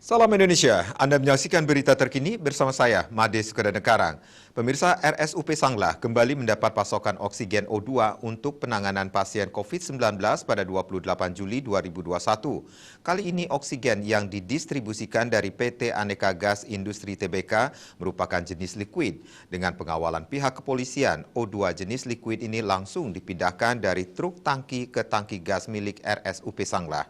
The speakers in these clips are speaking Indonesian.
Salam Indonesia, Anda menyaksikan berita terkini bersama saya, Made Sukadanengkarang. Pemirsa, RSUP Sanglah kembali mendapat pasokan oksigen O2 untuk penanganan pasien COVID-19 pada 28 Juli 2021. Kali ini oksigen yang didistribusikan dari PT Aneka Gas Industri Tbk merupakan jenis liquid. Dengan pengawalan pihak kepolisian, O2 jenis liquid ini langsung dipindahkan dari truk tangki ke tangki gas milik RSUP Sanglah.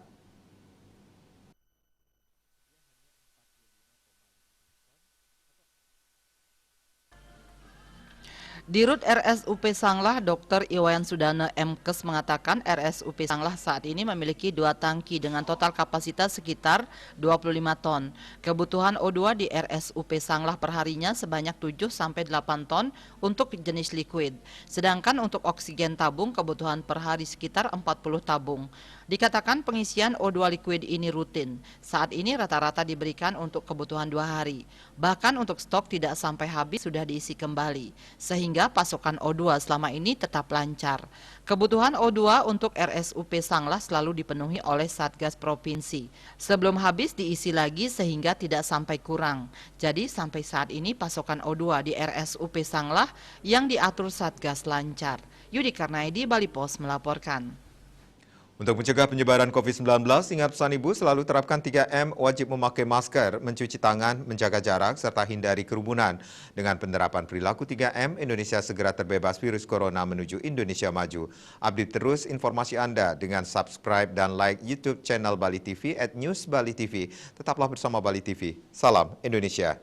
Dirut RSUP Sanglah, Dr. Iwayan Sudana MKes mengatakan RSUP Sanglah saat ini memiliki 2 tangki dengan total kapasitas sekitar 25 ton. Kebutuhan O2 di RSUP Sanglah perharinya sebanyak 7-8 ton untuk jenis liquid. Sedangkan untuk oksigen tabung kebutuhan per hari sekitar 40 tabung. Dikatakan pengisian O2 liquid ini rutin. Saat ini rata-rata diberikan untuk kebutuhan 2 hari. Bahkan untuk stok tidak sampai habis sudah diisi kembali. Sehingga pasokan O2 selama ini tetap lancar. Kebutuhan O2 untuk RSUP Sanglah selalu dipenuhi oleh Satgas Provinsi. Sebelum habis diisi lagi sehingga tidak sampai kurang. Jadi sampai saat ini pasokan O2 di RSUP Sanglah yang diatur Satgas lancar. Yudi Karnaidi, Bali Pos melaporkan. Untuk mencegah penyebaran COVID-19, ingat pesan Ibu selalu terapkan 3M, wajib memakai masker, mencuci tangan, menjaga jarak, serta hindari kerumunan. Dengan penerapan perilaku 3M, Indonesia segera terbebas virus corona menuju Indonesia maju. Update terus informasi Anda dengan subscribe dan like YouTube channel Bali TV @newsbalitv. Tetaplah bersama Bali TV. Salam Indonesia.